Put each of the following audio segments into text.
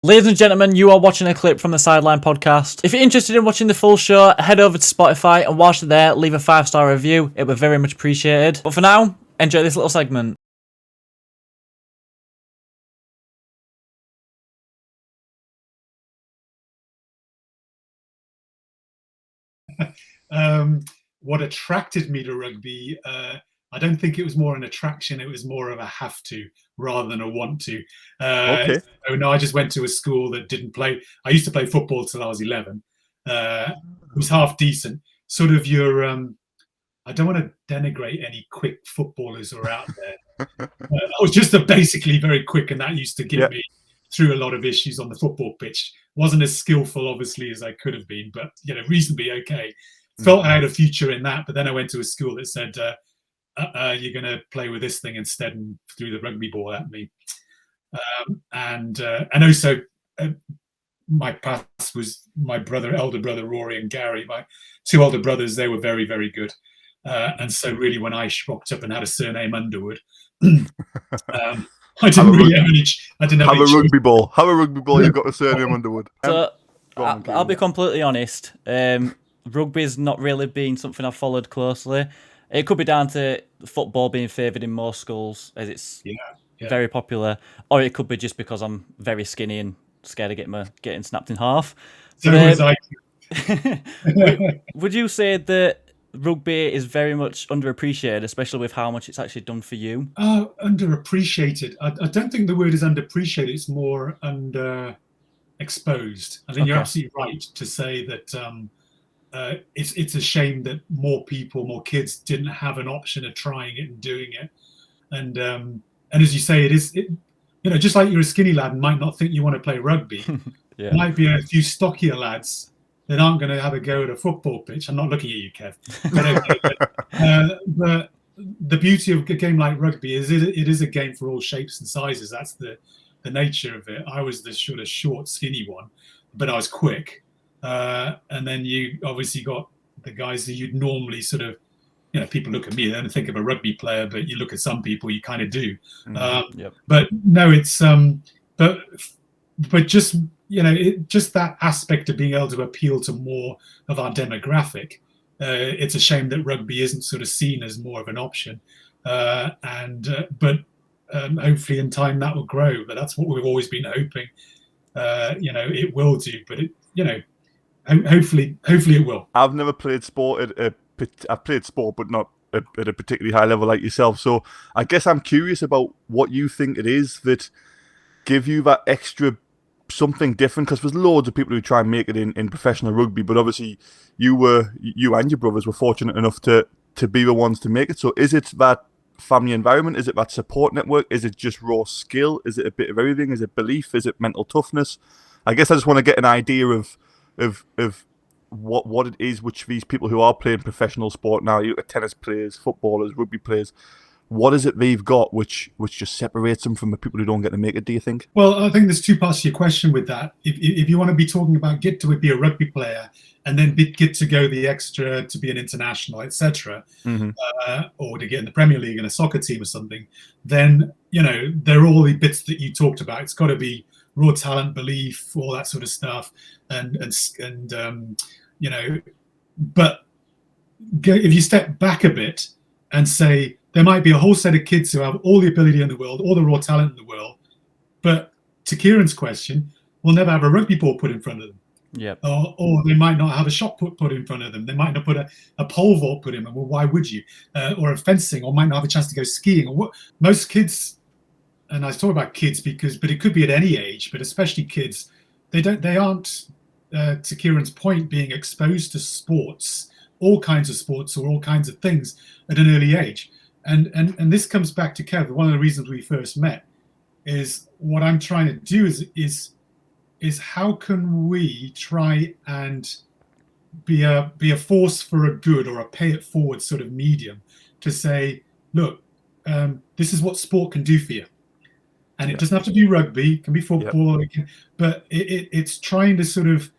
Ladies and gentlemen, you are watching a clip from the Sideline podcast. If you're interested in watching the full show, head over to Spotify and whilst you're there, leave a 5-star review. It would be very much appreciated. But for now, enjoy this little segment. What attracted me to rugby, I don't think it was more an attraction, it was more of a have to rather than a want to. Okay. So no, I just went to a school that didn't play. I used to play football till I was 11. It was half decent. Sort of your, I don't want to denigrate any quick footballers who are out there. I was just basically very quick, and that used to get me through a lot of issues on the football pitch. Wasn't as skillful, obviously, as I could have been, but reasonably okay. Felt I had a future in that, but then I went to a school that said, you're going to play with this thing instead, and threw the rugby ball at me. And also, my past was my elder brother Rory and Gary, my two older brothers. They were very, very good. And so really when I rocked up and had a surname Underwood, I didn't really have any. I didn't have a rugby ball. Have a rugby ball. You've got a surname Underwood. So I'll be completely honest. Rugby's not really been something I've followed closely. It could be down to football being favoured in most schools, as it's very popular, or it could be just because I'm very skinny and scared of getting snapped in half. So was I. Would you say that rugby is very much underappreciated, especially with how much it's actually done for you? Underappreciated. I don't think the word is underappreciated. It's more exposed. I think you're absolutely right to say that it's a shame that more kids didn't have an option of trying it and doing it. And as you say, just like you're a skinny lad and might not think you want to play rugby. There might be a few stockier lads that aren't going to have a go at a football pitch. I'm not looking at you, Kev. But the beauty of a game like rugby is it is a game for all shapes and sizes. That's the nature of it. I was the sort of short, skinny one, but I was quick. And then you obviously got the guys that you'd normally sort of, people look at me, they don't think of a rugby player, but you look at some people, you kind of do. But no, it's but just just that aspect of being able to appeal to more of our demographic. It's a shame that rugby isn't sort of seen as more of an option, but hopefully in time that will grow. But that's what we've always been hoping. It will do, but hopefully it will. I've never played sport I've played sport, but not at a particularly high level like yourself. So I guess I'm curious about what you think it is that give you that extra something different, because there's loads of people who try and make it in professional rugby, but obviously you and your brothers were fortunate enough to be the ones to make it. So is it that family environment? Is it that support network? Is it just raw skill? Is it a bit of everything? Is it belief? Is it mental toughness? I guess I just want to get an idea of what it is which these people who are playing professional sport now, you look at tennis players, footballers, rugby players, what is it they've got which just separates them from the people who don't get to make it, do you think? Well, I think there's two parts to your question with that. If you want to be talking about get to be a rugby player and then get to go the extra to be an international, etc., or to get in the Premier League in a soccer team or something, then, there are all the bits that you talked about. It's got to be raw talent, belief, all that sort of stuff. But if you step back a bit and say, there might be a whole set of kids who have all the ability in the world, all the raw talent in the world, but to Kieran's question, will never have a rugby ball put in front of them. Yeah. Or they might not have a shot put in front of them. They might not put a pole vault put in. Well, why would you? Or a fencing, or might not have a chance to go skiing. Or what? Most kids, and I talk about kids but it could be at any age, but especially kids, they aren't, to Kieran's point, being exposed to sports, all kinds of sports or all kinds of things at an early age. And this comes back to Kev. One of the reasons we first met is what I'm trying to do is how can we try and be a force for a good, or a pay it forward sort of medium to say, look, this is what sport can do for you. And it doesn't have to be rugby, it can be football, but it's trying to sort of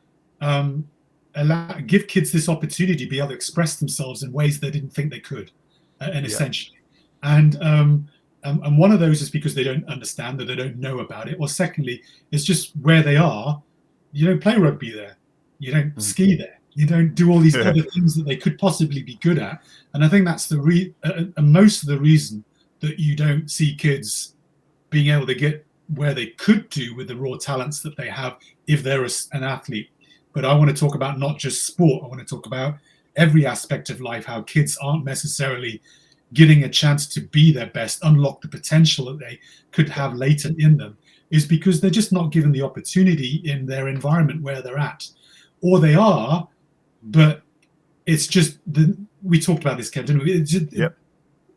give kids this opportunity to be able to express themselves in ways they didn't think they could, and essentially. And and one of those is because they don't understand, that they don't know about it. Or secondly, it's just where they are. You don't play rugby there. You don't ski there. You don't do all these other things that they could possibly be good at. And I think that's most of the reason that you don't see kids being able to get where they could do with the raw talents that they have if they're an athlete. But I want to talk about not just sport. I want to talk about every aspect of life, how kids aren't necessarily getting a chance to be their best, unlock the potential that they could have latent in them, is because they're just not given the opportunity in their environment where they're at. Or they are, but it's just, we talked about this, Kev, didn't we?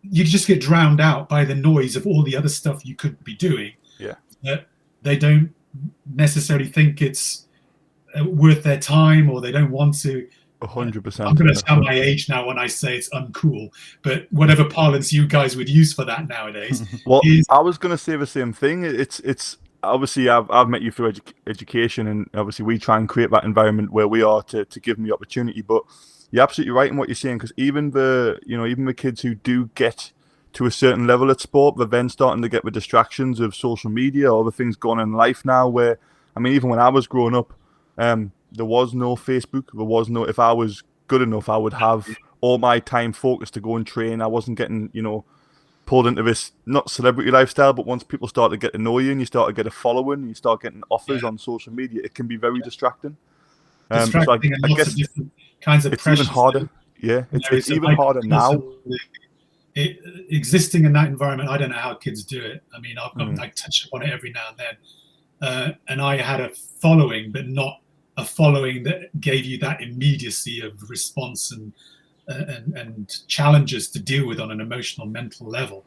You just get drowned out by the noise of all the other stuff you could be doing. Yeah. That they don't necessarily think it's worth their time, or they don't want to. 100%. I'm going to sound my age now when I say it's uncool, but whatever parlance you guys would use for that nowadays. Well, I was going to say the same thing. It's obviously I've met you through education, and obviously we try and create that environment where we are to give them the opportunity. But you're absolutely right in what you're saying, because even the kids who do get to a certain level at sport, they're then starting to get the distractions of social media or the things going on in life now. Where, I mean, even when I was growing up, there was no Facebook. There was no. If I was good enough, I would have all my time focused to go and train. I wasn't getting, pulled into this, not celebrity lifestyle, but once people start to get to know you and you start to get a following and you start getting offers on social media, it can be very distracting. Distracting, and lots of different kinds of it's pressures. Even harder. Yeah, it's even harder now. Existing in that environment, I don't know how kids do it. I mean, I touch upon it every now and then. And I had a following, but not a following that gave you that immediacy of response and challenges to deal with on an emotional, mental level.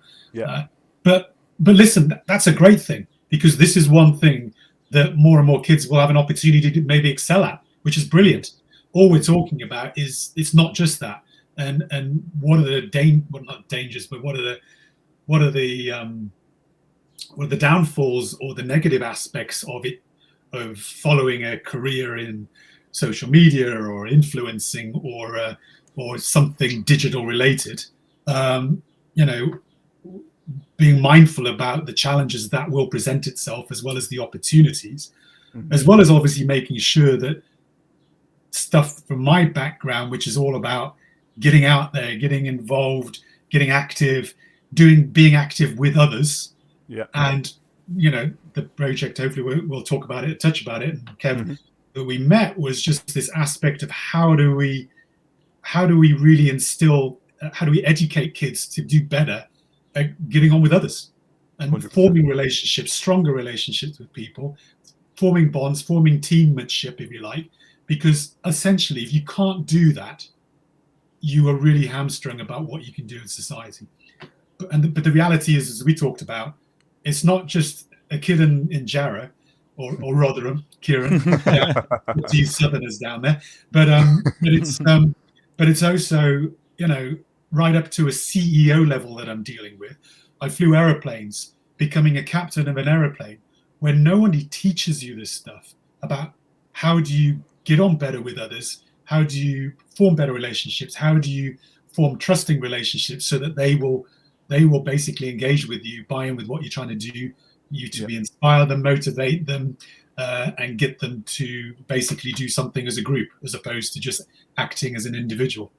But listen, that's a great thing, because this is one thing that more and more kids will have an opportunity to maybe excel at, which is brilliant. All we're talking about is it's not just that. And what are the not dangers, but what are the downfalls or the negative aspects of it, of following a career in social media or influencing or something digital related? Being mindful about the challenges that will present itself, as well as the opportunities, as well as obviously making sure that stuff from my background, which is all about getting out there, getting involved, getting active, being active with others. And the project, hopefully we'll talk about it, touch about it, and Kev, that we met was just this aspect of how do we really instill, how do we educate kids to do better at getting on with others and 100%. Forming relationships, stronger relationships with people, forming bonds, forming teammanship, if you like, because essentially if you can't do that, you are really hamstrung about what you can do in society. But the reality is, as we talked about, it's not just a kid in Jarrah or Rotherham, Kieran, these Southerners down there, but it's also right up to a CEO level that I'm dealing with. I flew aeroplanes, becoming a captain of an aeroplane, where nobody teaches you this stuff about how do you get on better with others, how do you form better relationships, how do you form trusting relationships so that they will basically engage with you, buy in with what you're trying to do, inspire them, motivate them, and get them to basically do something as a group, as opposed to just acting as an individual.